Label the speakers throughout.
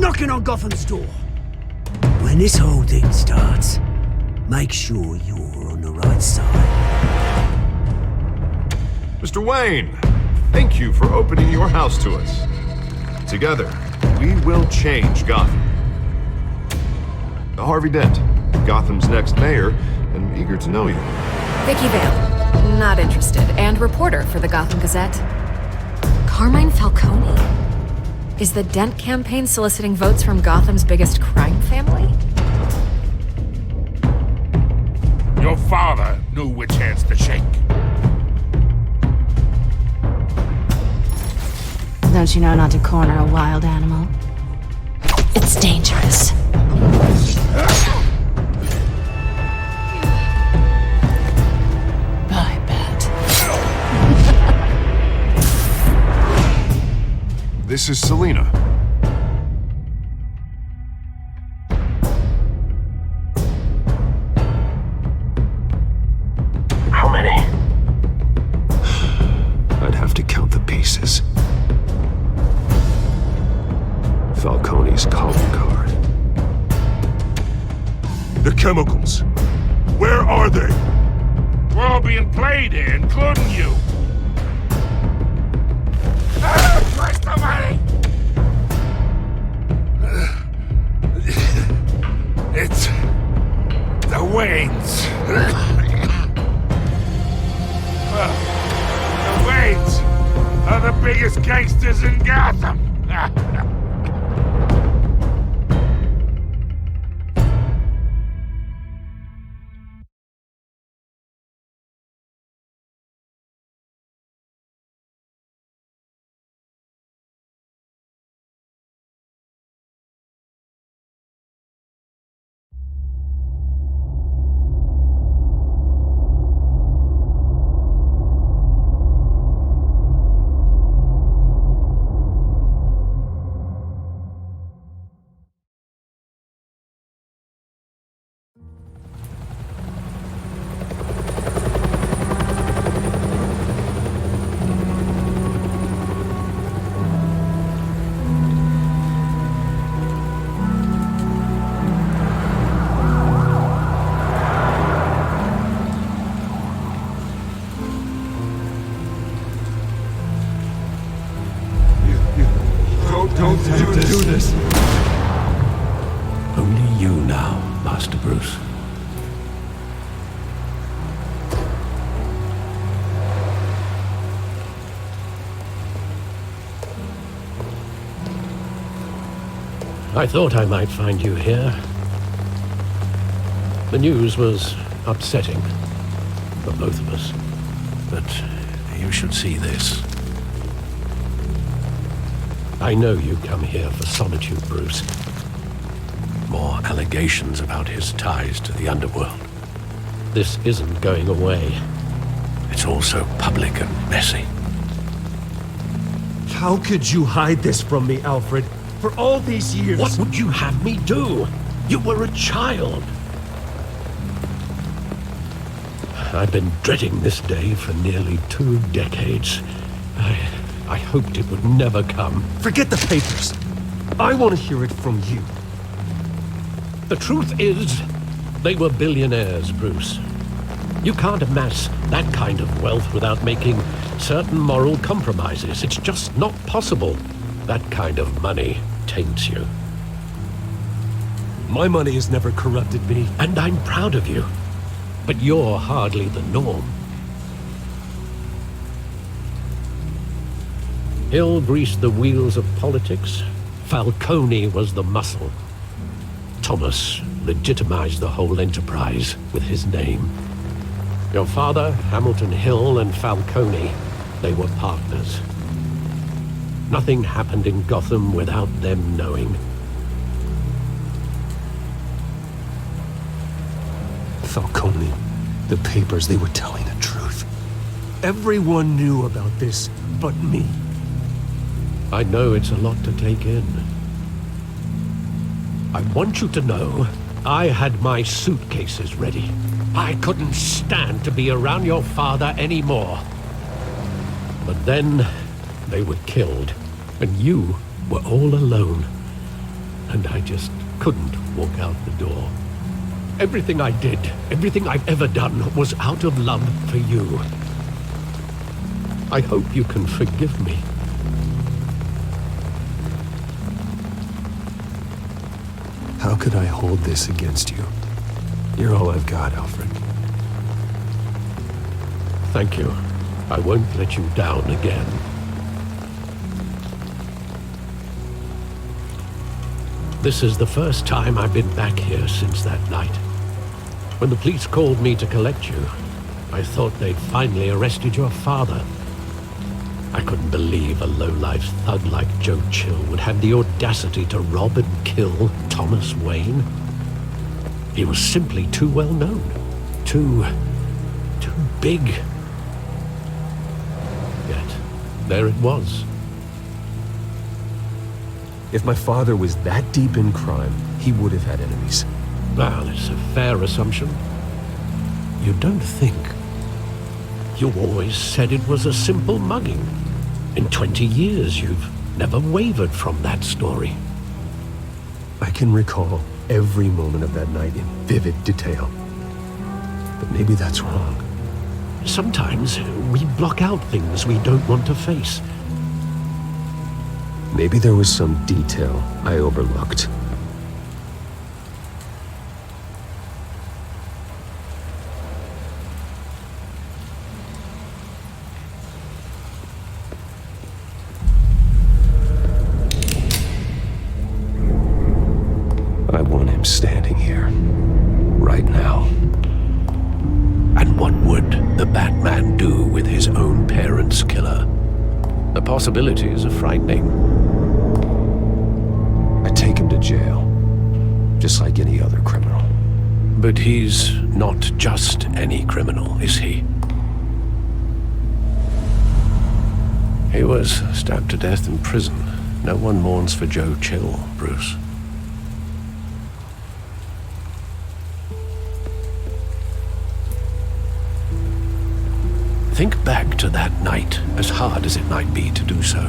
Speaker 1: knocking on Gotham's door. When this whole thing starts, make sure you're on the right side.
Speaker 2: Mr. Wayne, thank you for opening your house to us. Together, we will change Gotham. Harvey Dent, Gotham's next mayor, and eager to know you.
Speaker 3: Vicky Vale, not interested, and reporter for the Gotham Gazette. Carmine Falcone? Is the Dent campaign soliciting votes from Gotham's biggest crime family?
Speaker 4: Your father knew which hands to shake.
Speaker 5: Don't you know not to corner a wild animal? It's dangerous. I bet.
Speaker 2: This is Selina.
Speaker 6: How many?
Speaker 7: I'd have to count the pieces. Falcone's calling card.
Speaker 4: The chemicals. Where are they? We're all being played here, including you. Where's the money? It's the Waynes. The Waynes are the biggest gangsters in Gotham.
Speaker 7: Don't do this. Only you now, Master Bruce. I thought I might find you here. The news was upsetting for both of us, but you should see this. I know you come here for solitude, Bruce. More allegations about his ties to the underworld. This isn't going away. It's all so public and messy.
Speaker 8: How could you hide this from me, Alfred? For all these years...
Speaker 7: What would you have me do? You were a child. I've been dreading this day for nearly 2 decades. I hoped it would never come.
Speaker 8: Forget the papers. I want to hear it from you.
Speaker 7: The truth is, they were billionaires, Bruce. You can't amass that kind of wealth without making certain moral compromises. It's just not possible. That kind of money taints you.
Speaker 8: My money has never corrupted me.
Speaker 7: And I'm proud of you. But you're hardly the norm. Hill greased the wheels of politics. Falcone was the muscle. Thomas legitimized the whole enterprise with his name. Your father, Hamilton Hill, and Falcone, they were partners. Nothing happened in Gotham without them knowing.
Speaker 8: Falcone, the papers, they were telling the truth. Everyone knew about this but me.
Speaker 7: I know it's a lot to take in. I want you to know, I had my suitcases ready. I couldn't stand to be around your father anymore. But then, they were killed, and you were all alone. and I just couldn't walk out the door. Everything I did, everything I've ever done, was out of love for you. I hope you can forgive me.
Speaker 8: How could I hold this against you? You're all I've got, Alfred.
Speaker 7: Thank you. I won't let you down again. This is the first time I've been back here since that night. When the police called me to collect you, I thought they'd finally arrested your father. I couldn't believe a low-life thug like Joe Chill would have the audacity to rob and kill Thomas Wayne. He was simply too well known. Too big. Yet, there it was.
Speaker 8: If my father was that deep in crime, he would have had enemies.
Speaker 7: Well, it's a fair assumption. You don't think. You always said it was a simple mugging. In 20 years, you've never wavered from that story.
Speaker 8: I can recall every moment of that night in vivid detail. But maybe that's wrong.
Speaker 7: Sometimes we block out things we don't want to face.
Speaker 8: Maybe there was some detail I overlooked. I want him standing here, right now.
Speaker 7: And what would the Batman do with his own parents' killer? The possibilities are frightening.
Speaker 8: I take him to jail, just like any other criminal.
Speaker 7: But he's not just any criminal, is he? He was stabbed to death in prison. No one mourns for Joe Chill, Bruce. Think back to that night, as hard as it might be to do so.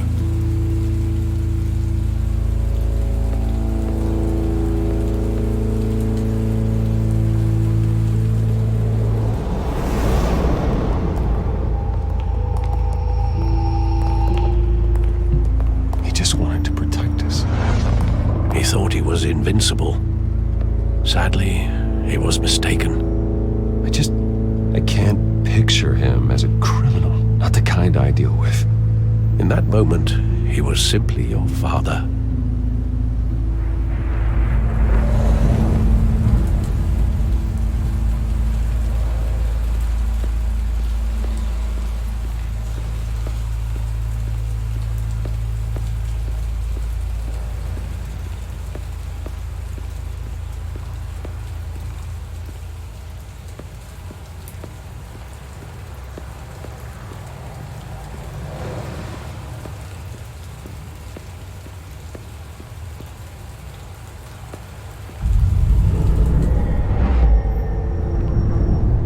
Speaker 8: He just wanted to protect us.
Speaker 7: He thought he was invincible. Sadly, he was mistaken.
Speaker 8: I can't picture him as a criminal, not the kind I deal with.
Speaker 7: In that moment, he was simply your father.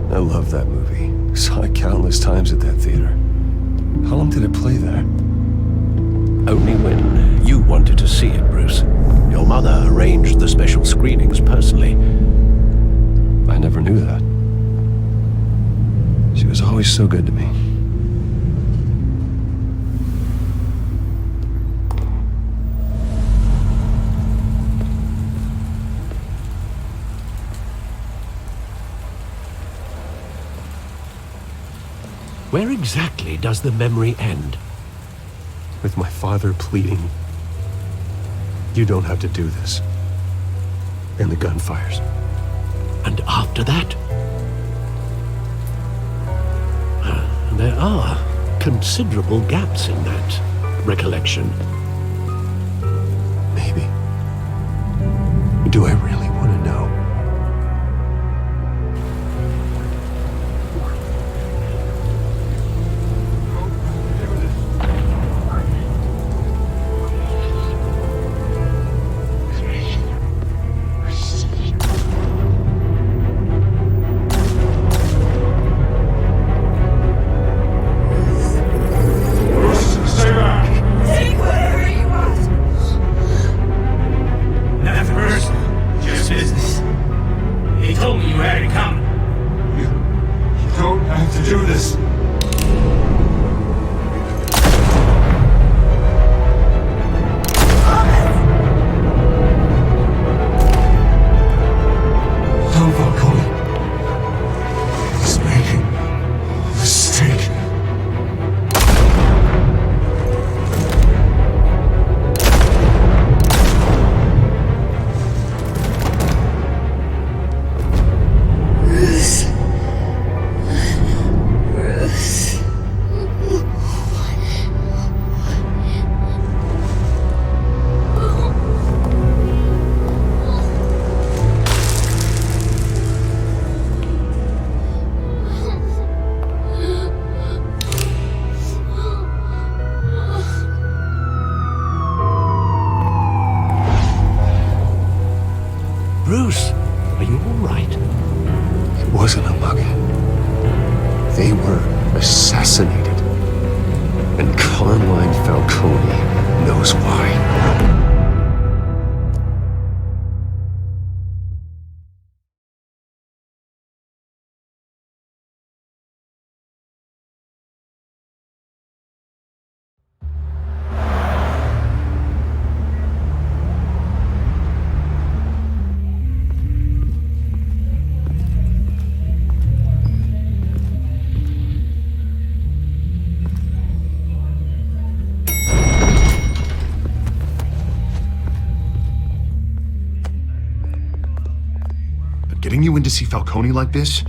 Speaker 8: I love that movie. Saw it countless times at that theater. How long did it play there?
Speaker 7: Only when you wanted to see it, Bruce. Your mother arranged the special screenings personally.
Speaker 8: I never knew that. She was always so good to me.
Speaker 7: Where exactly does the memory end?
Speaker 8: With my father pleading, "You don't have to do this." And the gun fires.
Speaker 7: And after that? There are considerable gaps in that recollection.
Speaker 8: Maybe. Do I really want to know?
Speaker 4: Stay back!
Speaker 1: Now
Speaker 8: Carmine Falcone knows why.
Speaker 2: Getting you in to see Falcone like this,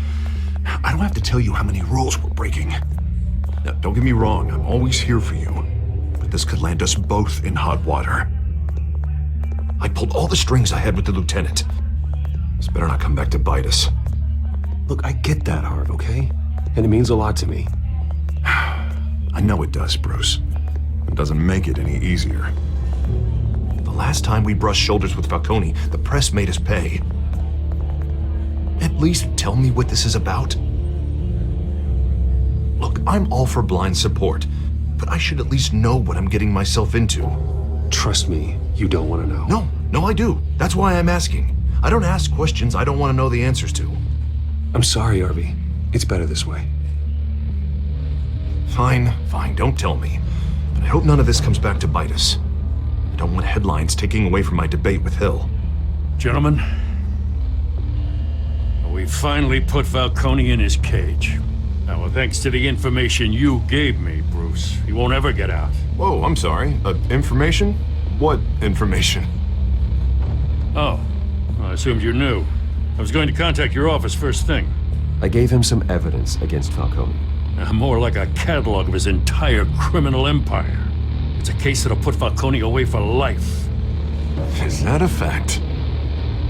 Speaker 2: I don't have to tell you how many rules we're breaking. Now, don't get me wrong, I'm always here for you, but this could land us both in hot water. I pulled all the strings I had with the lieutenant. This better not come back to bite us.
Speaker 8: Look, I get that, Harv, okay? And it means a lot to me.
Speaker 2: I know it does, Bruce. It doesn't make it any easier. The last time we brushed shoulders with Falcone, the press made us pay. At least tell me what this is about. Look, I'm all for blind support, but I should at least know what I'm getting myself into.
Speaker 8: Trust me, you don't want to know.
Speaker 2: No, I do. That's why I'm asking. I don't ask questions I don't want to know the answers to.
Speaker 8: I'm sorry, Harvey. It's better this way.
Speaker 2: Fine, don't tell me. But I hope none of this comes back to bite us. I don't want headlines taking away from my debate with Hill.
Speaker 4: Gentlemen, we finally put Falcone in his cage. Now, well, thanks to the information you gave me, Bruce, he won't ever get out.
Speaker 2: Whoa, I'm sorry. Information? What information?
Speaker 4: Oh, well, I assumed you knew. I was going to contact your office first thing.
Speaker 8: I gave him some evidence against Falcone.
Speaker 4: More like a catalog of his entire criminal empire. It's a case that'll put Falcone away for life.
Speaker 2: Is that a fact?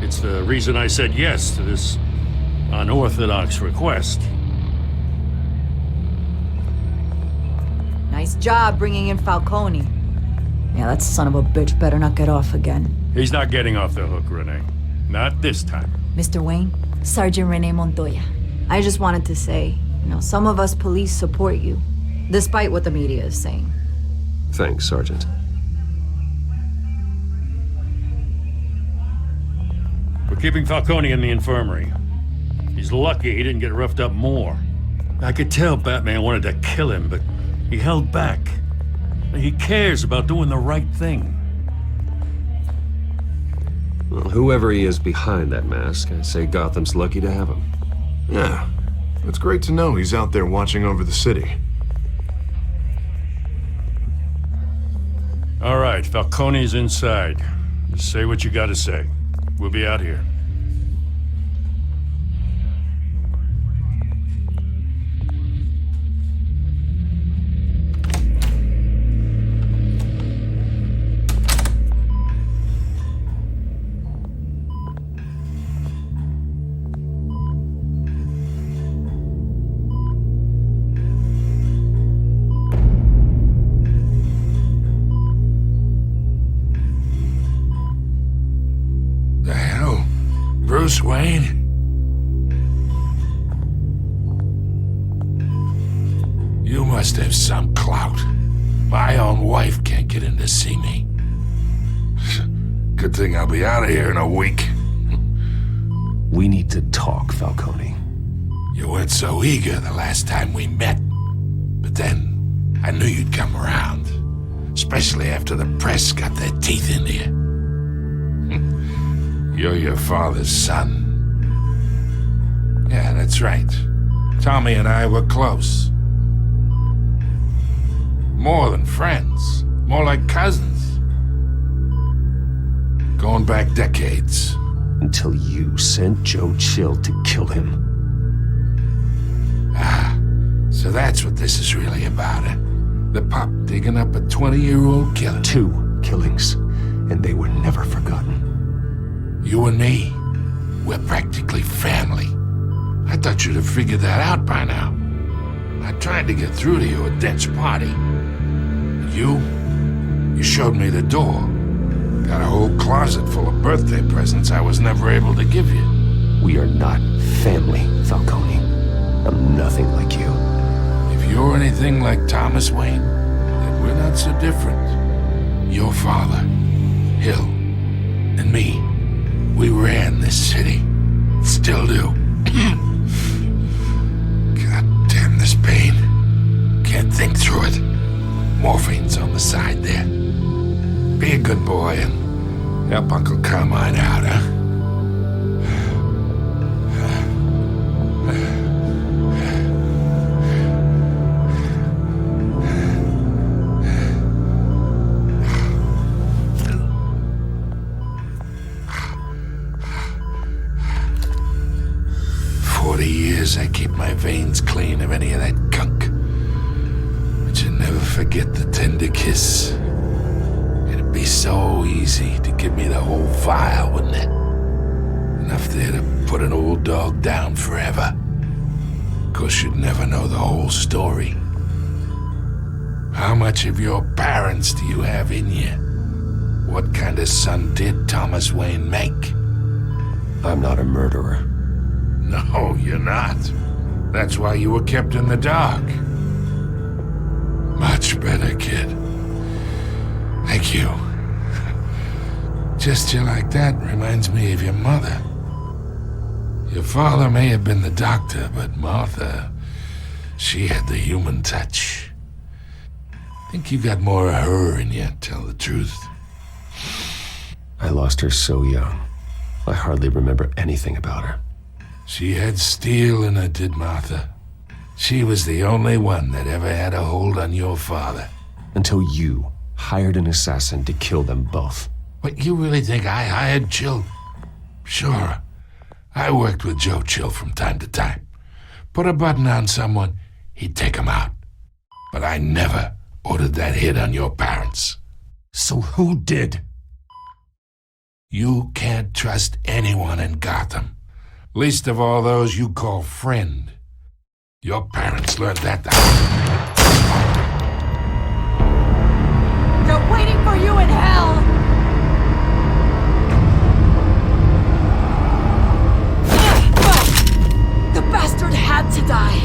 Speaker 4: It's the reason I said yes to this unorthodox request.
Speaker 6: Nice job bringing in Falcone. Yeah, that son of a bitch better not get off again.
Speaker 4: He's not getting off the hook, Renee. Not this time.
Speaker 6: Mr. Wayne, Sergeant Renee Montoya. I just wanted to say, some of us police support you, despite what the media is saying.
Speaker 8: Thanks, Sergeant.
Speaker 4: We're keeping Falcone in the infirmary. He's lucky he didn't get roughed up more. I could tell Batman wanted to kill him, but he held back. He cares about doing the right thing.
Speaker 8: Well, whoever he is behind that mask, I say Gotham's lucky to have him.
Speaker 2: Yeah, it's great to know he's out there watching over the city.
Speaker 4: All right, Falcone's inside. Just say what you gotta say. We'll be out here. Bruce Wayne? You must have some clout. My own wife can't get in to see me. Good thing I'll be out of here in a week.
Speaker 8: We need to talk, Falcone.
Speaker 4: You weren't so eager the last time we met. But then, I knew you'd come around. Especially after the press got their teeth into you. You're your father's son. Yeah, that's right. Tommy and I were close. More than friends. More like cousins. Going back decades.
Speaker 8: Until you sent Joe Chill to kill him.
Speaker 4: Ah, so that's what this is really about, eh? The pup digging up a 20-year-old killer.
Speaker 8: 2 killings, and they were never forgotten.
Speaker 4: You and me, we're practically family. I thought you'd have figured that out by now. I tried to get through to you at Dent's party. But you showed me the door. Got a whole closet full of birthday presents I was never able to give you.
Speaker 8: We are not family, Falcone. I'm nothing like you.
Speaker 4: If you're anything like Thomas Wayne, then We're not so different. Your father, Hill, and me, we ran this city. Still do. God damn this pain. Can't think through it. Morphine's on the side there. Be a good boy and help Uncle Carmine out, huh? 40 years I keep my veins clean of any of that gunk. But you never forget the tender kiss. It'd be so easy to give me the whole file, wouldn't it? Enough there to put an old dog down forever. Of course, you'd never know the whole story. How much of your parents do you have in you? What kind of son did Thomas Wayne make?
Speaker 8: I'm not a murderer.
Speaker 4: No, you're not. That's why you were kept in the dark. Much better, kid. Thank you. Gesture like that reminds me of your mother. Your father may have been the doctor, but Martha, she had the human touch. Think you got more of her in you, tell the truth.
Speaker 8: I lost her so young. I hardly remember anything about her.
Speaker 4: She had steel in her, did Martha. She was the only one that ever had a hold on your father.
Speaker 8: Until you hired an assassin to kill them both.
Speaker 4: What, you really think I hired Chill? Sure. I worked with Joe Chill from time to time. Put a button on someone, he'd take him out. But I never ordered that hit on your parents.
Speaker 8: So who did?
Speaker 4: You can't trust anyone in Gotham. Least of all those you call friend. Your parents learned that.
Speaker 6: They're waiting for you in hell! The bastard had to die!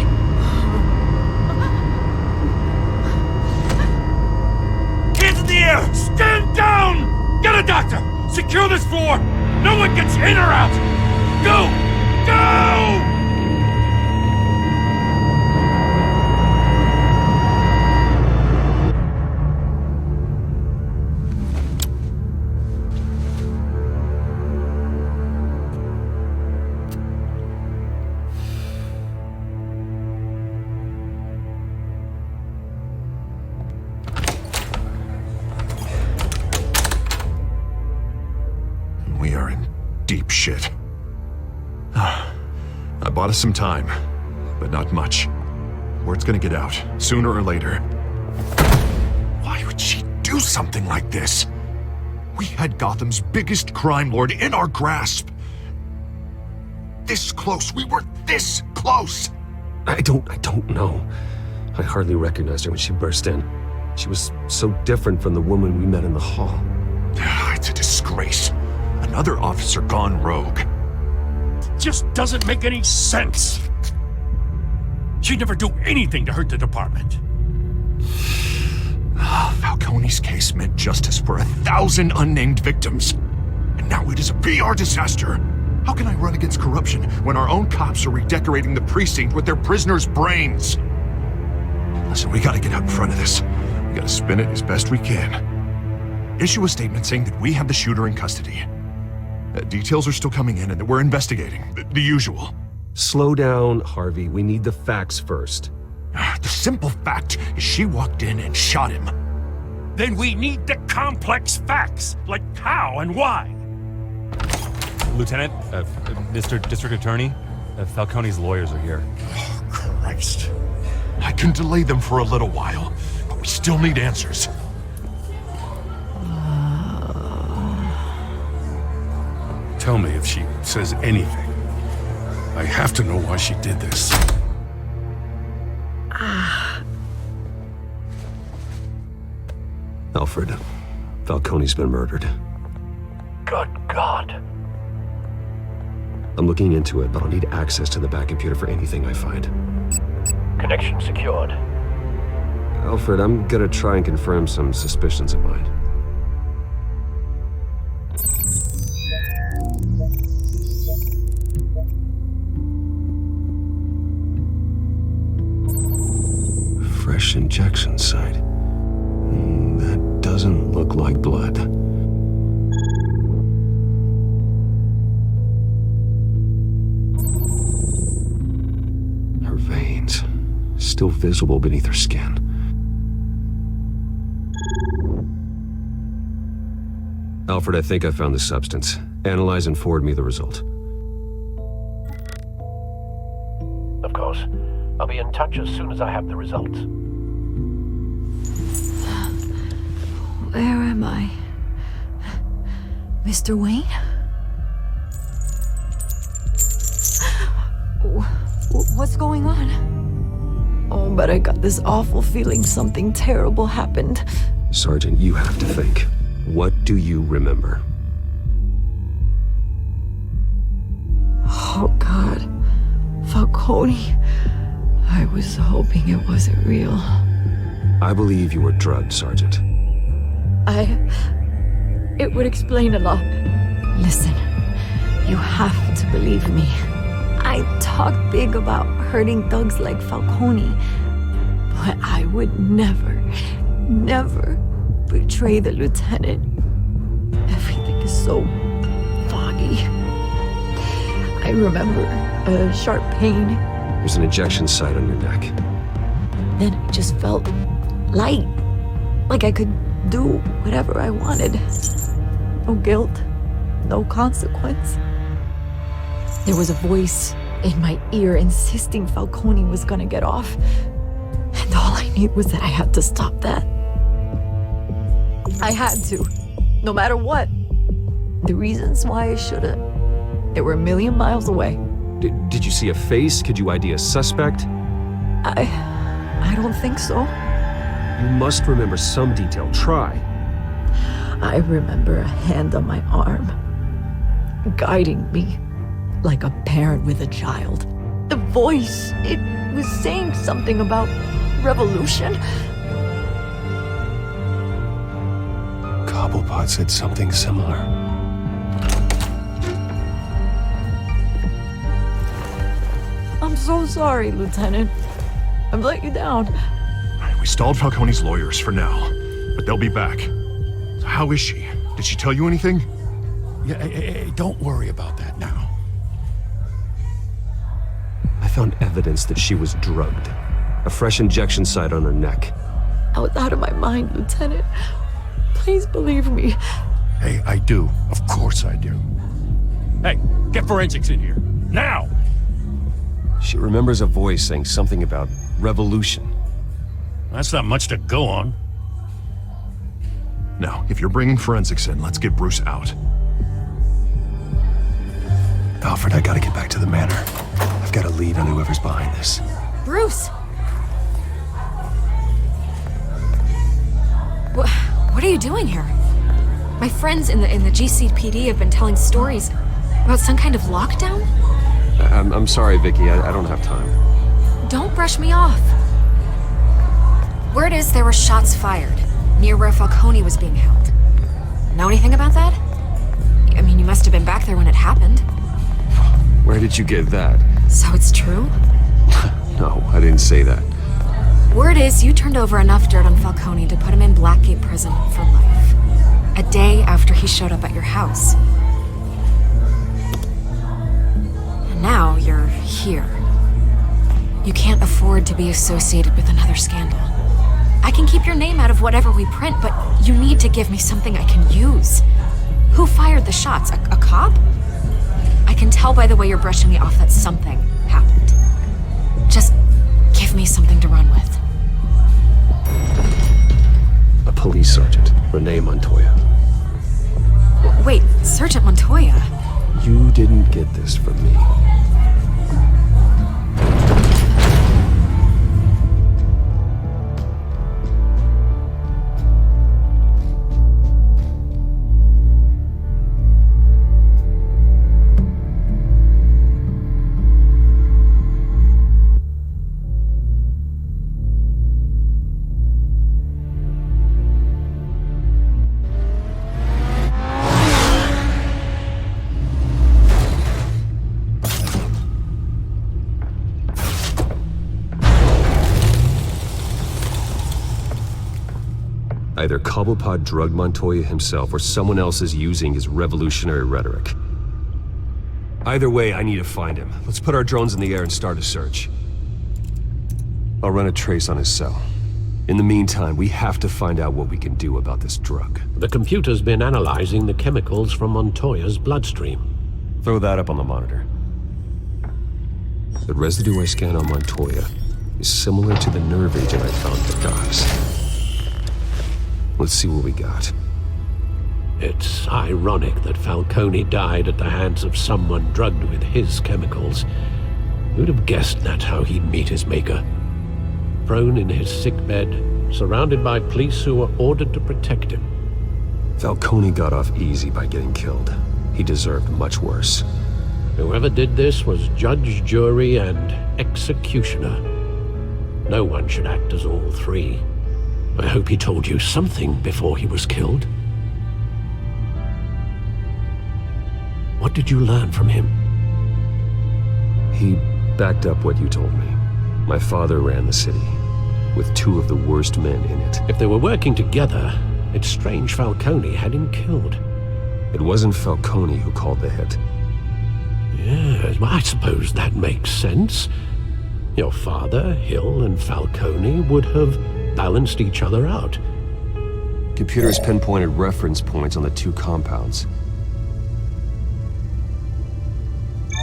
Speaker 9: Hands in the air! Stand down! Get a doctor! Secure this floor! No one gets in or out! Go! Go!
Speaker 2: We are in deep shit. I bought us some time, but not much. Word's gonna get out, sooner or later. Why would she do something like this? We had Gotham's biggest crime lord in our grasp. This close, we were this close!
Speaker 8: I don't know. I hardly recognized her when she burst in. She was so different from the woman we met in the hall.
Speaker 2: It's a disgrace. Another officer gone rogue.
Speaker 9: Just doesn't make any sense. She'd never do anything to hurt the department.
Speaker 2: Falcone's case meant justice for 1,000 unnamed victims. And now it is a PR disaster. How can I run against corruption when our own cops are redecorating the precinct with their prisoners' brains? Listen, we gotta get out in front of this. We gotta spin it as best we can. Issue a statement saying that we have the shooter in custody. Details are still coming in and that we're investigating. The usual.
Speaker 8: Slow down, Harvey. We need the facts first.
Speaker 2: The simple fact is she walked in and shot him.
Speaker 9: Then we need the complex facts, like how and why.
Speaker 10: Lieutenant, Mr. District Attorney, Falcone's lawyers are here.
Speaker 2: Oh, Christ. I can delay them for a little while, but we still need answers.
Speaker 4: Tell me if she says anything. I have to know why she did this.
Speaker 8: Alfred, Falcone's been murdered.
Speaker 9: Good God.
Speaker 8: I'm looking into it, but I'll need access to the back computer for anything I find.
Speaker 9: Connection secured.
Speaker 11: Alfred, I'm gonna try and confirm some suspicions of mine. Fresh injection site. That doesn't look like blood. Her veins, still visible beneath her skin. Alfred, I think I found the substance. Analyze and forward me the result.
Speaker 7: Of course. I'll be in touch as soon as I have the results.
Speaker 6: Where am I? Mr. Wayne? What's going on? Oh, but I got this awful feeling something terrible happened.
Speaker 11: Sergeant, you have to think. What do you remember?
Speaker 6: Oh, God. Falcone. I was hoping it wasn't real.
Speaker 11: I believe you were drugged, Sergeant.
Speaker 6: It would explain a lot. Listen, you have to believe me. I talk big about hurting thugs like Falcone, but I would never betray the lieutenant. Everything is so foggy. I remember a sharp pain.
Speaker 11: There's an injection site on your neck.
Speaker 6: Then I just felt light, like I could do whatever I wanted. No guilt, no consequence. There was a voice in my ear insisting Falcone was gonna get off. And all I knew was that I had to stop that. I had to, no matter what. The reasons why I should've, they were a million miles away.
Speaker 11: Did you see a face? Could you ID a suspect?
Speaker 6: I don't think so.
Speaker 11: You must remember some detail. Try.
Speaker 6: I remember a hand on my arm, guiding me like a parent with a child. The voice, it was saying something about revolution.
Speaker 8: Cobblepot said something similar.
Speaker 6: I'm so sorry, Lieutenant. I've let you down.
Speaker 2: We stalled Falcone's lawyers for now, but they'll be back. So how is she? Did she tell you anything?
Speaker 4: Yeah, hey, don't worry about that now.
Speaker 11: I found evidence that she was drugged. A fresh injection site on her neck.
Speaker 6: I was out of my mind, Lieutenant. Please believe me.
Speaker 4: Hey, I do. Of course I do.
Speaker 9: Hey, get forensics in here. Now!
Speaker 11: She remembers a voice saying something about revolution.
Speaker 9: That's not much to go on.
Speaker 2: Now, if you're bringing forensics in, let's get Bruce out.
Speaker 8: Alfred, I gotta get back to the manor. I've got a lead on whoever's behind this.
Speaker 3: Bruce! What are you doing here? My friends in the GCPD have been telling stories about some kind of lockdown?
Speaker 11: I'm sorry, Vicky. I don't have time.
Speaker 3: Don't brush me off. Word is there were shots fired near where Falcone was being held. Know anything about that? I mean, you must have been back there when it happened.
Speaker 11: Where did you get that?
Speaker 3: So it's true?
Speaker 11: No, I didn't say that.
Speaker 3: Word is you turned over enough dirt on Falcone to put him in Blackgate Prison for life. A day after he showed up at your house. And now you're here. You can't afford to be associated with another scandal. I can keep your name out of whatever we print, but you need to give me something I can use. Who fired the shots? A cop? I can tell by the way you're brushing me off that something happened. Just give me something to run with.
Speaker 11: A police sergeant, Renee Montoya.
Speaker 3: Wait, Sergeant Montoya?
Speaker 11: You didn't get this from me. Either Cobblepot drugged Montoya himself or someone else is using his revolutionary rhetoric. Either way, I need to find him. Let's put our drones in the air and start a search. I'll run a trace on his cell. In the meantime, we have to find out what we can do about this drug.
Speaker 7: The computer's been analyzing the chemicals from Montoya's bloodstream.
Speaker 11: Throw that up on the monitor. The residue I scanned on Montoya is similar to the nerve agent I found at the docks. Let's see what we got.
Speaker 7: It's ironic that Falcone died at the hands of someone drugged with his chemicals. Who'd have guessed that's how he'd meet his maker? Prone in his sickbed, surrounded by police who were ordered to protect him.
Speaker 11: Falcone got off easy by getting killed. He deserved much worse.
Speaker 7: Whoever did this was judge, jury, and executioner. No one should act as all three. I hope he told you something before he was killed. What did you learn from him?
Speaker 11: He backed up what you told me. My father ran the city, with two of the worst men in it.
Speaker 7: If they were working together, it's strange Falcone had him killed.
Speaker 11: It wasn't Falcone who called the hit.
Speaker 7: Yes, well, I suppose that makes sense. Your father, Hill, and Falcone would have balanced each other out.
Speaker 11: Computers pinpointed reference points on the two compounds.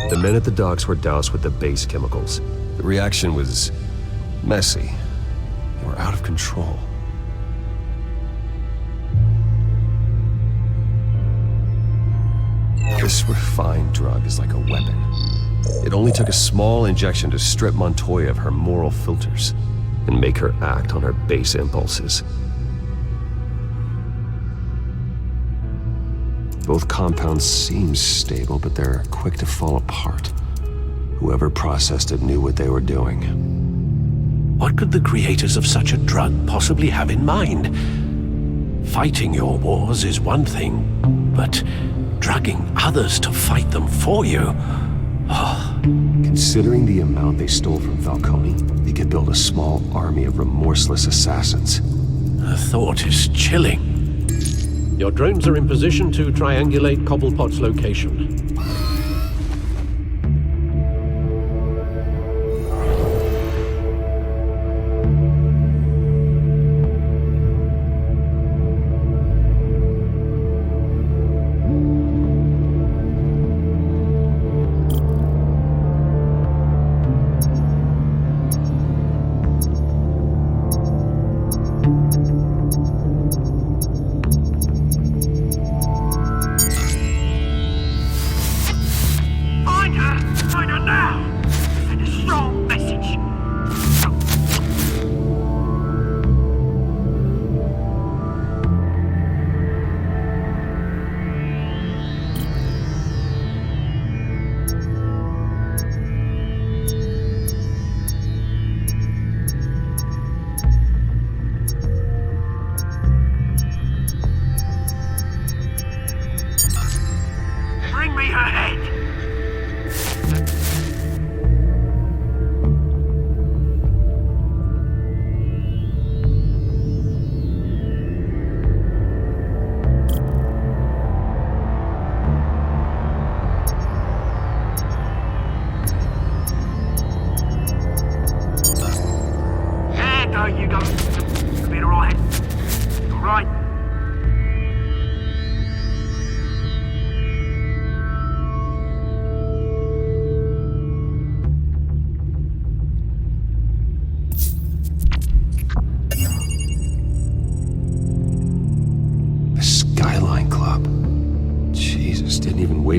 Speaker 11: The men at the docks were doused with the base chemicals. The reaction was messy. They were out of control. This refined drug is like a weapon. It only took a small injection to strip Montoya of her moral filters and make her act on her base impulses. Both compounds seem stable, but they're quick to fall apart. Whoever processed it knew what they were doing.
Speaker 7: What could the creators of such a drug possibly have in mind? Fighting your wars is one thing, but drugging others to fight them for you? Oh.
Speaker 11: Considering the amount they stole from Falcone, they could build a small army of remorseless assassins.
Speaker 7: The thought is chilling. Your drones are in position to triangulate Cobblepot's location.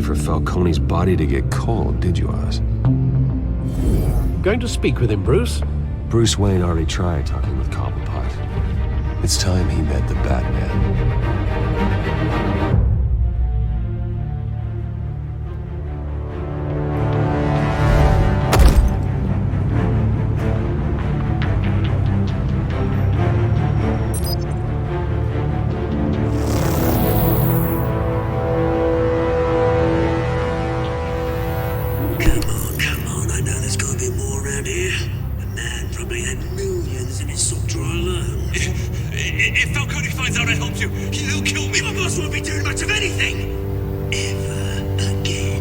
Speaker 11: For Falcone's body to get cold, did you, Oz?
Speaker 7: Going to speak with him, Bruce?
Speaker 11: Bruce Wayne already tried talking with Cobblepot. It's time he met the Batman.
Speaker 1: If Falcone finds out I helped you, he'll kill me. My boss won't be doing much of anything. Ever again.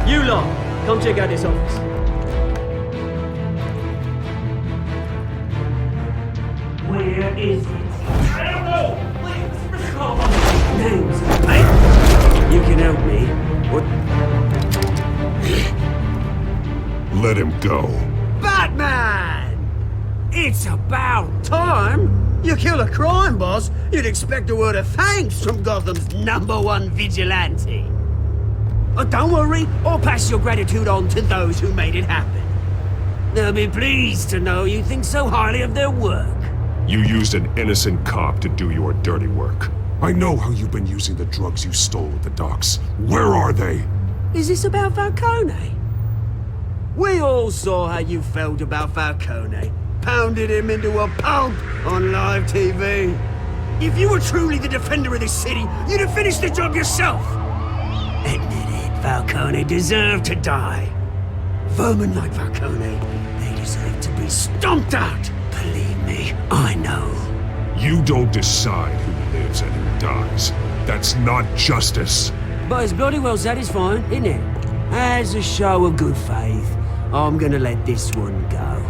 Speaker 12: You lot, come check out this office.
Speaker 1: Where is it?
Speaker 12: I don't know! Please, call
Speaker 1: Names, mate. You can help me. What?
Speaker 2: Let him go.
Speaker 1: Batman! It's about time. You kill a crime boss, you'd expect a word of thanks from Gotham's #1 vigilante. Oh, don't worry, I'll pass your gratitude on to those who made it happen. They'll be pleased to know you think so highly of their work.
Speaker 2: You used an innocent cop to do your dirty work. I know how you've been using the drugs you stole at the docks. Where are they?
Speaker 1: Is this about Falcone? We all saw how you felt about Falcone. Pounded him into a pulp on live TV. If you were truly the defender of this city, you'd have finished the job yourself. Admit it, Falcone deserved to die. Vermin like Falcone, they deserve to be stomped out. Believe me, I know.
Speaker 2: You don't decide who lives and who dies. That's not justice.
Speaker 1: But it's bloody well satisfying, isn't it? As a show of good faith, I'm gonna let this one go.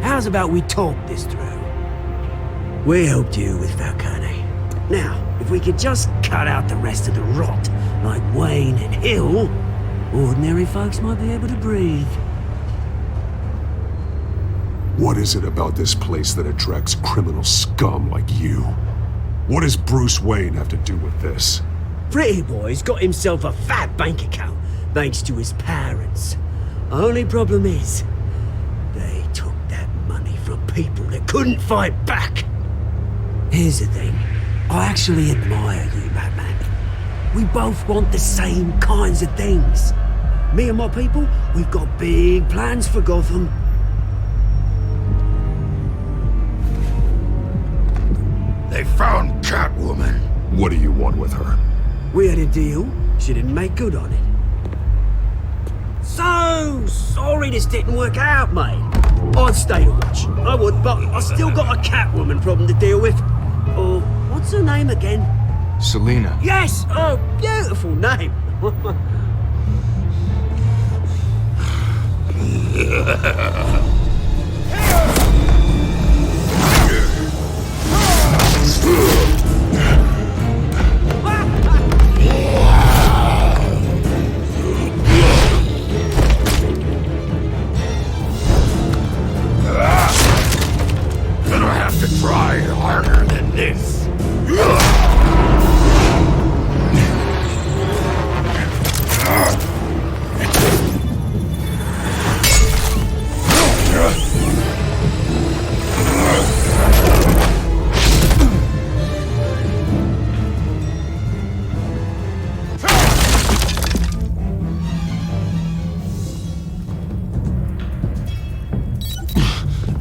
Speaker 1: How's about we talk this through? We helped you with Falcone. Now, if we could just cut out the rest of the rot, like Wayne and Hill, ordinary folks might be able to breathe.
Speaker 2: What is it about this place that attracts criminal scum like you? What does Bruce Wayne have to do with this?
Speaker 1: Pretty Boy's got himself a fat bank account, thanks to his parents. Only problem is, they took that money from people that couldn't fight back. Here's the thing, I actually admire you, Batman. We both want the same kinds of things. Me and my people, we've got big plans for Gotham.
Speaker 4: They found Catwoman.
Speaker 2: What do you want with her?
Speaker 1: We had a deal, she didn't make good on it. So sorry this didn't work out, mate. I'd stay to watch, I would, but I still got a Catwoman problem to deal with. Oh, what's her name again?
Speaker 10: Selina.
Speaker 1: Yes! Oh, beautiful name.
Speaker 4: Gonna have to try harder than this.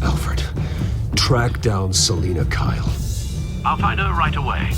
Speaker 11: Alfred, track down Selina Kyle.
Speaker 7: I'll find her right away.